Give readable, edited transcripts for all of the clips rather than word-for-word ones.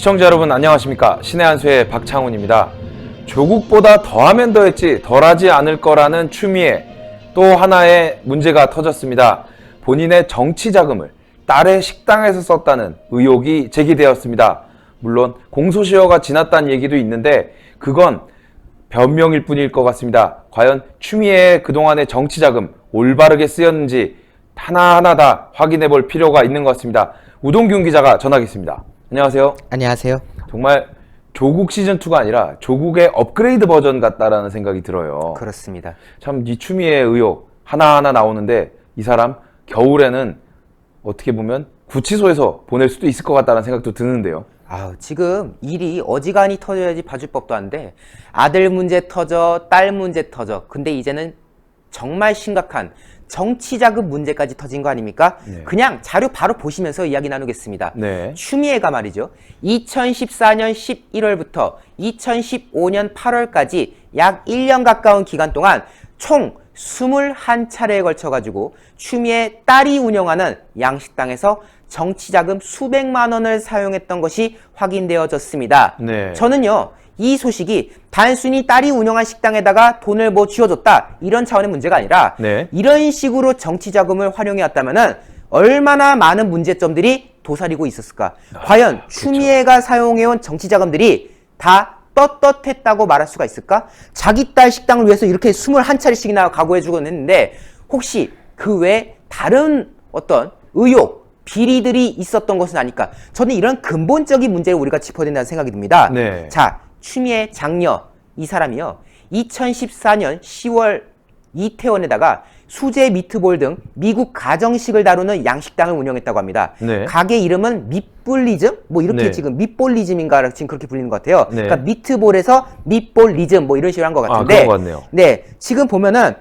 시청자 여러분 안녕하십니까. 신의 한 수의 박창훈입니다. 조국보다 더하면 더했지 덜하지 않을 거라는 추미애 또 하나의 문제가 터졌습니다. 본인의 정치 자금을 딸의 식당에서 썼다는 의혹이 제기되었습니다. 물론 공소시효가 지났다는 얘기도 있는데 그건 변명일 뿐일 것 같습니다. 과연 추미애의 그동안의 정치 자금 올바르게 쓰였는지 하나하나 다 확인해 볼 필요가 있는 것 같습니다. 우동균 기자가 전하겠습니다. 안녕하세요. 안녕하세요. 정말 조국 시즌2가 아니라 조국의 업그레이드 버전 같다라는 생각이 들어요. 그렇습니다. 참 이 추미애 의혹 하나하나 나오는데 이 사람 겨울에는 어떻게 보면 구치소에서 보낼 수도 있을 것 같다는 생각도 드는데요. 지금 일이 어지간히 터져야지 봐줄 법도 한데 아들 문제 터져, 딸 문제 터져. 근데 이제는 정말 심각한 정치자금 문제까지 터진 거 아닙니까? 네. 그냥 자료 바로 보시면서 이야기 나누겠습니다. 네. 추미애가 말이죠. 2014년 11월부터 2015년 8월까지 약 1년 가까운 기간 동안 총 21차례에 걸쳐가지고 추미애 딸이 운영하는 양식당에서 정치자금 수백만 원을 사용했던 것이 확인되어졌습니다. 네. 저는요, 이 소식이 단순히 딸이 운영한 식당에다가 돈을 뭐 쥐어줬다 이런 차원의 문제가 아니라 네. 이런 식으로 정치자금을 활용해왔다면은 얼마나 많은 문제점들이 도사리고 있었을까? 과연 그렇죠. 추미애가 사용해온 정치자금들이 다 떳떳했다고 말할 수가 있을까? 자기 딸 식당을 위해서 이렇게 21차례씩이나 각오해주곤 했는데 혹시 그 외에 다른 어떤 의혹, 비리들이 있었던 것은 아닐까? 저는 이런 근본적인 문제를 우리가 짚어야 된다는 생각이 듭니다. 네. 자, 추미애 장녀 이 사람이요. 2014년 10월 이태원에다가 수제 미트볼 등 미국 가정식을 다루는 양식당을 운영했다고 합니다. 네. 가게 이름은 밑볼리즘? 뭐 이렇게 네. 지금 밑볼리즘인가 지금 그렇게 불리는 것 같아요. 네. 그러니까 미트볼에서 밑볼리즘 뭐 이런 식으로 한 것 같은데. 그런 것 같네요. 네, 지금 보면은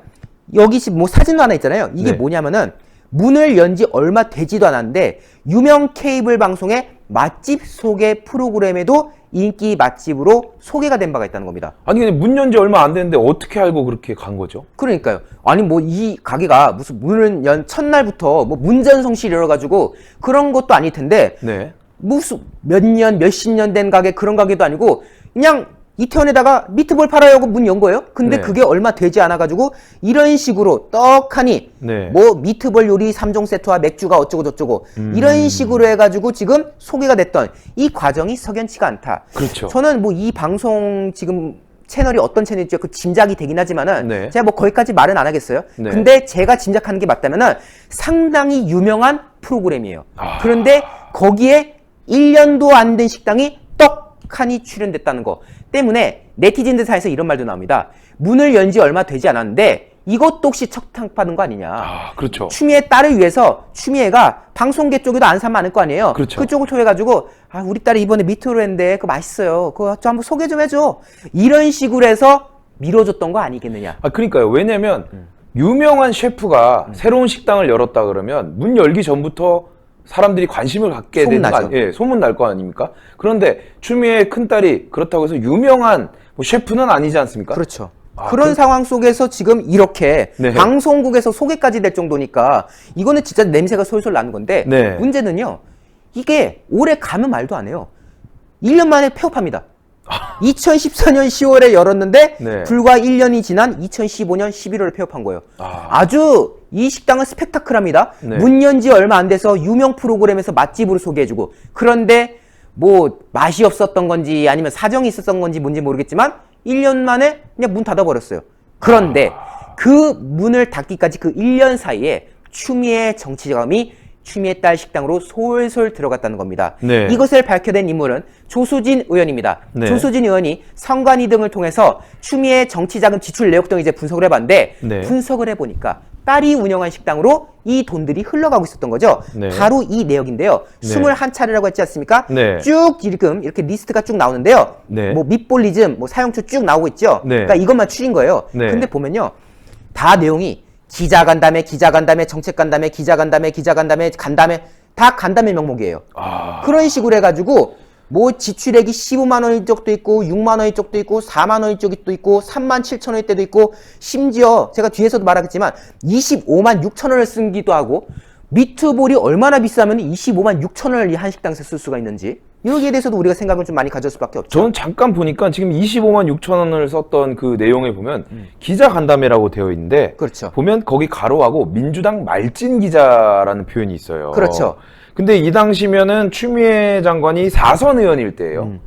여기 지금 뭐 사진도 하나 있잖아요. 이게 네. 뭐냐면은 문을 연 지 얼마 되지도 않았는데 유명 케이블 방송의 맛집 소개 프로그램에도 인기 맛집으로 소개가 된 바가 있다는 겁니다. 아니 근데 문 연 지 얼마 안 됐는데 어떻게 알고 그렇게 간 거죠? 그러니까요. 아니 뭐 이 가게가 무슨 문을 연 첫날부터 뭐 문전성시 이래가지고 그런 것도 아닐 텐데 네. 무슨 몇 년, 몇십 년 된 가게 그런 가게도 아니고 그냥 이태원에다가 미트볼 팔아요 하고 문 연 거예요. 근데 네. 그게 얼마 되지 않아가지고 이런 식으로 떡하니 네. 뭐 미트볼 요리 3종 세트와 맥주가 어쩌고 저쩌고 이런 식으로 해가지고 지금 소개가 됐던 이 과정이 석연치가 않다. 그렇죠. 저는 뭐 이 방송 지금 채널이 어떤 채널일지 그 짐작이 되긴 하지만은 네. 제가 뭐 거기까지 말은 안 하겠어요. 네. 근데 제가 짐작하는 게 맞다면은 상당히 유명한 프로그램이에요. 그런데 거기에 1년도 안 된 식당이 떡하니 출연됐다는 거 때문에 네티즌들 사이에서 이런 말도 나옵니다. 문을 연 지 얼마 되지 않았는데 이것도 혹시 척탕파는 거 아니냐. 그렇죠. 추미애 딸을 위해서 추미애가 방송계 쪽에도 안 사면 많을 거 아니에요. 그렇죠. 그쪽을 통해가지고 우리 딸이 이번에 미트로 했는데 그거 맛있어요. 그거 좀 한번 소개 좀 해줘. 이런 식으로 해서 밀어줬던 거 아니겠느냐. 그러니까요. 왜냐면 유명한 셰프가 새로운 식당을 열었다 그러면 문 열기 전부터 사람들이 관심을 갖게 되는 거 아니에요? 예, 소문 날 거 아닙니까? 그런데 추미애의 큰딸이 그렇다고 해서 유명한 뭐 셰프는 아니지 않습니까? 그렇죠. 그런 상황 속에서 지금 이렇게 네. 방송국에서 소개까지 될 정도니까 이거는 진짜 냄새가 솔솔 나는 건데 네. 문제는요. 이게 올해 가면 말도 안 해요. 1년 만에 폐업합니다. 2014년 10월에 열었는데 네. 불과 1년이 지난 2015년 11월에 폐업한 거예요. 아주 이 식당은 스펙타클합니다. 네. 문 연 지 얼마 안 돼서 유명 프로그램에서 맛집으로 소개해주고 그런데 뭐 맛이 없었던 건지 아니면 사정이 있었던 건지 뭔지 모르겠지만 1년 만에 그냥 문 닫아버렸어요. 그런데 그 문을 닫기까지 그 1년 사이에 추미애 정치자금이 추미애 딸 식당으로 솔솔 들어갔다는 겁니다. 네. 이것을 밝혀낸 인물은 조수진 의원입니다. 네. 조수진 의원이 선관위 등을 통해서 추미애 정치자금 지출 내역 등 이제 분석을 해봤는데 네. 분석을 해보니까 딸이 운영한 식당으로 이 돈들이 흘러가고 있었던 거죠. 네. 바로 이 내역인데요. 네. 21차례라고 했지 않습니까? 네. 쭉 지금 이렇게 리스트가 쭉 나오는데요. 네. 뭐 밑볼리즘, 뭐 사용처 쭉 나오고 있죠. 네. 그러니까 이것만 추린 거예요. 네. 근데 보면요. 다 내용이 기자 간담회, 기자 간담회, 정책 간담회, 기자 간담회, 기자 간담회, 간담회 다 간담회 명목이에요. 그런 식으로 해가지고 뭐 지출액이 15만 원일 적도 있고 6만 원일 적도 있고 4만 원일 적도 있고 3만 7천 원일 때도 있고 심지어 제가 뒤에서도 말하겠지만 25만 6천 원을 쓴기도 하고 미트볼이 얼마나 비싸면 25만 6천 원을 이 한식당에서 쓸 수가 있는지 여기에 대해서도 우리가 생각을 좀 많이 가질 수밖에 없죠. 저는 잠깐 보니까 지금 25만 6천 원을 썼던 그 내용에 보면 기자 간담회라고 되어 있는데 그렇죠. 보면 거기 가로하고 민주당 말진 기자라는 표현이 있어요. 그렇죠. 근데 이 당시면은 추미애 장관이 4선 의원일 때예요.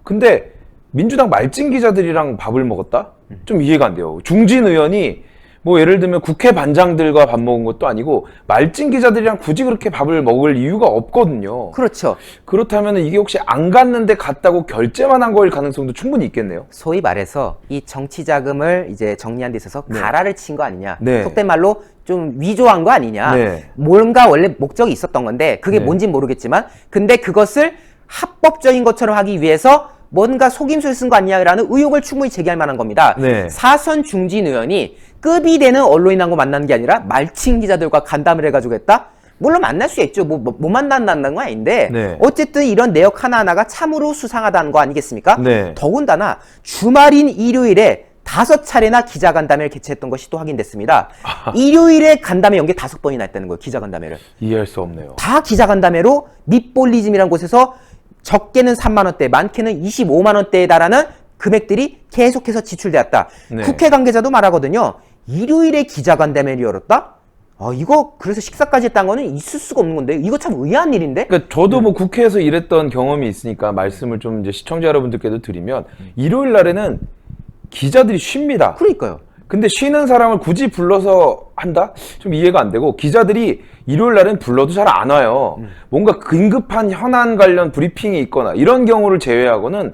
근데 민주당 말진 기자들이랑 밥을 먹었다? 좀 이해가 안 돼요. 중진 의원이 뭐 예를 들면 국회 반장들과 밥 먹은 것도 아니고 말진 기자들이랑 굳이 그렇게 밥을 먹을 이유가 없거든요. 그렇죠. 그렇다면 이게 혹시 안 갔는데 갔다고 결제만 한 거일 가능성도 충분히 있겠네요. 소위 말해서 이 정치 자금을 이제 정리한 데 있어서 네. 가라를 친 거 아니냐. 네. 속된 말로 좀 위조한 거 아니냐. 네. 뭔가 원래 목적이 있었던 건데 그게 네. 뭔진 모르겠지만 근데 그것을 합법적인 것처럼 하기 위해서 뭔가 속임수를 쓴 거 아니냐라는 의혹을 충분히 제기할 만한 겁니다. 네. 사선 중진 의원이 급이 되는 언론인하고 만나는 게 아니라 말친 기자들과 간담을 해가지고 했다? 물론 만날 수 있죠. 못 만난다는 건 아닌데 네. 어쨌든 이런 내역 하나하나가 참으로 수상하다는 거 아니겠습니까? 네. 더군다나 주말인 일요일에 5차례나 기자간담회를 개최했던 것이 또 확인됐습니다. 일요일에 간담회 연계 5번이나 했다는 거예요. 기자간담회를. 이해할 수 없네요. 다 기자간담회로 밑볼리즘이라는 곳에서 적게는 3만 원대, 많게는 25만 원대에 달하는 금액들이 계속해서 지출되었다. 네. 국회 관계자도 말하거든요. 일요일에 기자간담회를 열었다? 이거 그래서 식사까지 했다는 거는 있을 수가 없는 건데 이거 참 의아한 일인데? 그러니까 저도 뭐 국회에서 일했던 경험이 있으니까 말씀을 좀 이제 시청자 여러분들께도 드리면 일요일 날에는 기자들이 쉽니다. 그러니까요. 근데 쉬는 사람을 굳이 불러서 한다? 좀 이해가 안 되고 기자들이 일요일 날엔 불러도 잘 안 와요. 뭔가 긴급한 현안 관련 브리핑이 있거나 이런 경우를 제외하고는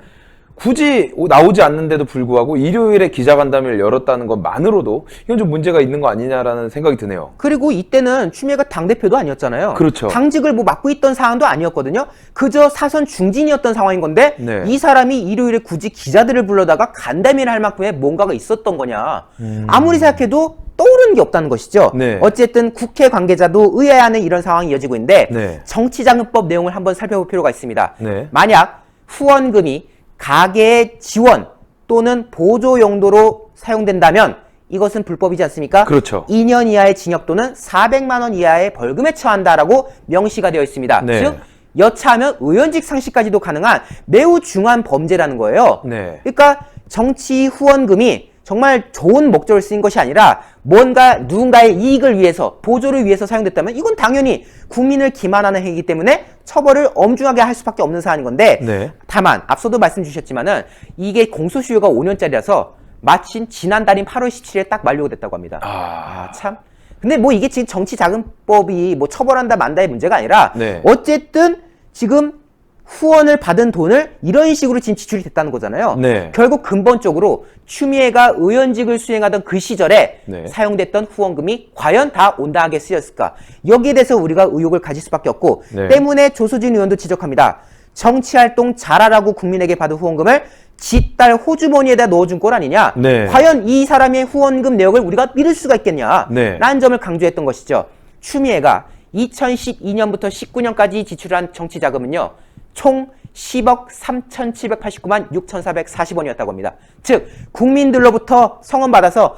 굳이 나오지 않는데도 불구하고 일요일에 기자간담회를 열었다는 것만으로도 이건 좀 문제가 있는 거 아니냐라는 생각이 드네요. 그리고 이때는 추미애가 당대표도 아니었잖아요. 그렇죠. 당직을 뭐 맡고 있던 상황도 아니었거든요. 그저 사선 중진이었던 상황인 건데 네. 이 사람이 일요일에 굳이 기자들을 불러다가 간담회를 할 만큼의 뭔가가 있었던 거냐. 아무리 생각해도 떠오르는 게 없다는 것이죠. 네. 어쨌든 국회 관계자도 의아해하는 이런 상황이 이어지고 있는데 네. 정치자금법 내용을 한번 살펴볼 필요가 있습니다. 네. 만약 후원금이 가계의 지원 또는 보조 용도로 사용된다면 이것은 불법이지 않습니까? 그렇죠. 2년 이하의 징역 또는 400만 원 이하의 벌금에 처한다라고 명시가 되어 있습니다. 네. 즉 여차하면 의원직 상실까지도 가능한 매우 중한 범죄라는 거예요. 네. 그러니까 정치 후원금이 정말 좋은 목적을 쓰인 것이 아니라 뭔가 누군가의 이익을 위해서 보조를 위해서 사용됐다면 이건 당연히 국민을 기만하는 행위이기 때문에 처벌을 엄중하게 할 수밖에 없는 사안인 건데 네. 다만 앞서도 말씀 주셨지만은 이게 공소시효가 5년짜리라서 마침 지난달인 8월 17일에 딱 만료가 됐다고 합니다. 참. 근데 뭐 이게 지금 정치자금법이 뭐 처벌한다 만다의 문제가 아니라 네. 어쨌든 지금 후원을 받은 돈을 이런 식으로 지금 지출이 됐다는 거잖아요. 네. 결국 근본적으로 추미애가 의원직을 수행하던 그 시절에 네. 사용됐던 후원금이 과연 다 온당하게 쓰였을까? 여기에 대해서 우리가 의혹을 가질 수밖에 없고 네. 때문에 조수진 의원도 지적합니다. 정치활동 잘하라고 국민에게 받은 후원금을 지딸 호주머니에다 넣어준 꼴 아니냐? 네. 과연 이 사람의 후원금 내역을 우리가 믿을 수가 있겠냐? 네. 라는 점을 강조했던 것이죠. 추미애가 2012년부터 19년까지 지출한 정치자금은요. 총 10억 3,789만 6,440원이었다고 합니다. 즉 국민들로부터 성원받아서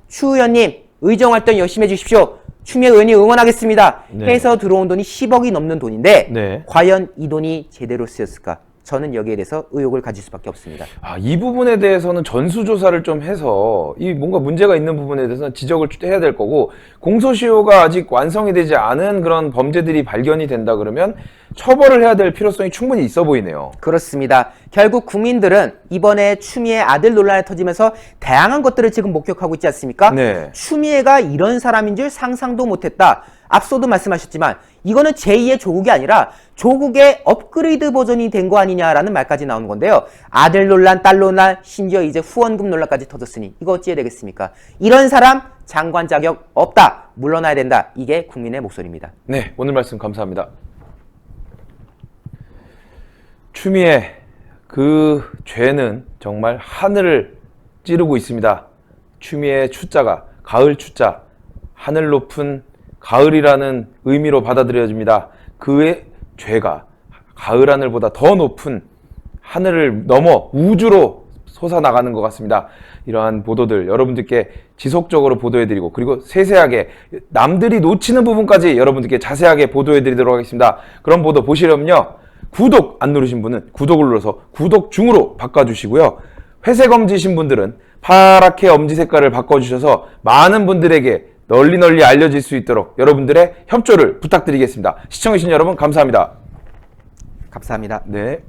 추 의원님 의정활동 열심히 해주십시오. 추미애 의원이 응원하겠습니다. 네. 해서 들어온 돈이 10억이 넘는 돈인데 네. 과연 이 돈이 제대로 쓰였을까? 저는 여기에 대해서 의혹을 가질 수밖에 없습니다. 이 부분에 대해서는 전수조사를 좀 해서 이 뭔가 문제가 있는 부분에 대해서는 지적을 해야 될 거고 공소시효가 아직 완성이 되지 않은 그런 범죄들이 발견이 된다 그러면 처벌을 해야 될 필요성이 충분히 있어 보이네요. 그렇습니다. 결국 국민들은 이번에 추미애 아들 논란이 터지면서 다양한 것들을 지금 목격하고 있지 않습니까? 네. 추미애가 이런 사람인 줄 상상도 못했다. 앞서도 말씀하셨지만 이거는 제2의 조국이 아니라 조국의 업그레이드 버전이 된 거 아니냐라는 말까지 나오는 건데요. 아들 논란, 딸 논란, 심지어 이제 후원금 논란까지 터졌으니 이거 어찌해야 되겠습니까? 이런 사람 장관 자격 없다. 물러나야 된다. 이게 국민의 목소리입니다. 네, 오늘 말씀 감사합니다. 추미애 그 죄는 정말 하늘을 찌르고 있습니다. 추미애의 추자가 가을 추자, 하늘 높은 가을이라는 의미로 받아들여집니다. 그의 죄가 가을 하늘보다 더 높은 하늘을 넘어 우주로 솟아나가는 것 같습니다. 이러한 보도들 여러분들께 지속적으로 보도해드리고 그리고 세세하게 남들이 놓치는 부분까지 여러분들께 자세하게 보도해드리도록 하겠습니다. 그런 보도 보시려면요. 구독 안 누르신 분은 구독을 눌러서 구독 중으로 바꿔주시고요. 회색 엄지신 분들은 파랗게 엄지 색깔을 바꿔주셔서 많은 분들에게 널리 알려질 수 있도록 여러분들의 협조를 부탁드리겠습니다. 시청해주신 여러분 감사합니다. 감사합니다. 네.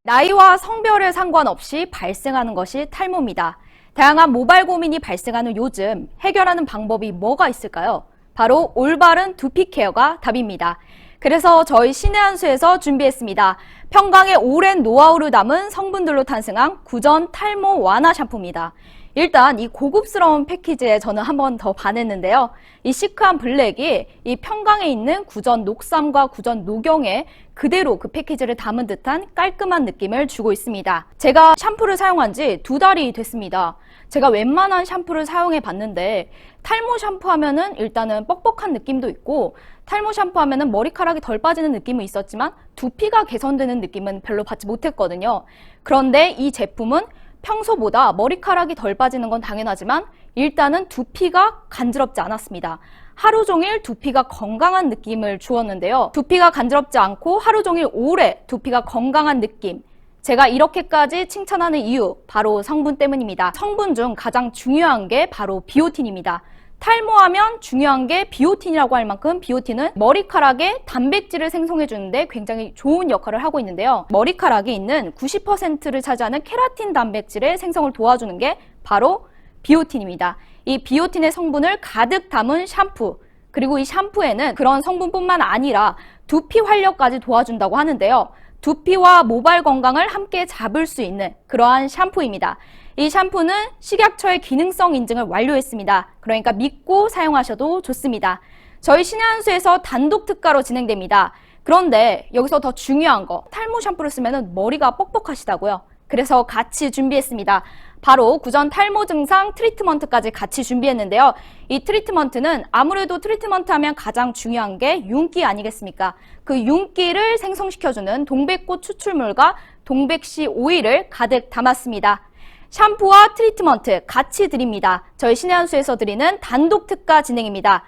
나이와 성별에 상관없이 발생하는 것이 탈모입니다. 다양한 모발 고민이 발생하는 요즘 해결하는 방법이 뭐가 있을까요? 바로 올바른 두피 케어가 답입니다. 그래서 저희 신의 한 수에서 준비했습니다. 평강의 오랜 노하우를 담은 성분들로 탄생한 구전 탈모 완화 샴푸입니다. 일단 이 고급스러운 패키지에 저는 한 번 더 반했는데요. 이 시크한 블랙이 이 평강에 있는 구전 녹삼과 구전 녹용에 그대로 그 패키지를 담은 듯한 깔끔한 느낌을 주고 있습니다. 제가 샴푸를 사용한 지 2달이 됐습니다. 제가 웬만한 샴푸를 사용해 봤는데 탈모 샴푸 하면은 일단은 뻑뻑한 느낌도 있고 탈모 샴푸 하면은 머리카락이 덜 빠지는 느낌은 있었지만 두피가 개선되는 느낌은 별로 받지 못했거든요. 그런데 이 제품은 평소보다 머리카락이 덜 빠지는 건 당연하지만 일단은 두피가 간지럽지 않았습니다. 하루 종일 두피가 건강한 느낌을 주었는데요. 두피가 간지럽지 않고 하루 종일 오래 두피가 건강한 느낌. 제가 이렇게까지 칭찬하는 이유 바로 성분 때문입니다. 성분 중 가장 중요한 게 바로 비오틴입니다. 탈모하면 중요한 게 비오틴이라고 할 만큼 비오틴은 머리카락에 단백질을 생성해 주는데 굉장히 좋은 역할을 하고 있는데요. 머리카락이 있는 90%를 차지하는 케라틴 단백질의 생성을 도와주는 게 바로 비오틴입니다. 이 비오틴의 성분을 가득 담은 샴푸, 그리고 이 샴푸에는 그런 성분뿐만 아니라 두피 활력까지 도와준다고 하는데요. 두피와 모발 건강을 함께 잡을 수 있는 그러한 샴푸입니다. 이 샴푸는 식약처의 기능성 인증을 완료했습니다. 그러니까 믿고 사용하셔도 좋습니다. 저희 신의 한 수에서 단독 특가로 진행됩니다. 그런데 여기서 더 중요한 거, 탈모 샴푸를 쓰면 머리가 뻑뻑하시다고요. 그래서 같이 준비했습니다. 바로 구전 탈모 증상 트리트먼트까지 같이 준비했는데요. 이 트리트먼트는 아무래도 트리트먼트 하면 가장 중요한 게 윤기 아니겠습니까? 그 윤기를 생성시켜주는 동백꽃 추출물과 동백씨 오일을 가득 담았습니다. 샴푸와 트리트먼트 같이 드립니다. 저희 신의 한 수에서 드리는 단독 특가 진행입니다.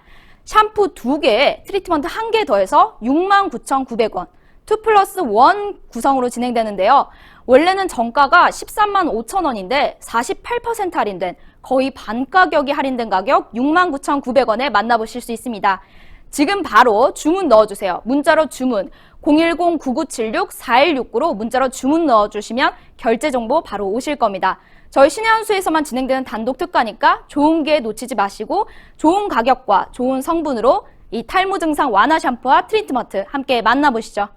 샴푸 2개, 트리트먼트 1개 더해서 69,900원, 2+1 구성으로 진행되는데요. 원래는 정가가 135,000원인데 48% 할인된 거의 반 가격이 할인된 가격 69,900원에 만나보실 수 있습니다. 지금 바로 주문 넣어주세요. 문자로 주문 010-9976-4169로 문자로 주문 넣어주시면 결제 정보 바로 오실 겁니다. 저희 신의 한 수에서만 진행되는 단독 특가니까 좋은 기회 놓치지 마시고 좋은 가격과 좋은 성분으로 이 탈모 증상 완화 샴푸와 트리트먼트 함께 만나보시죠.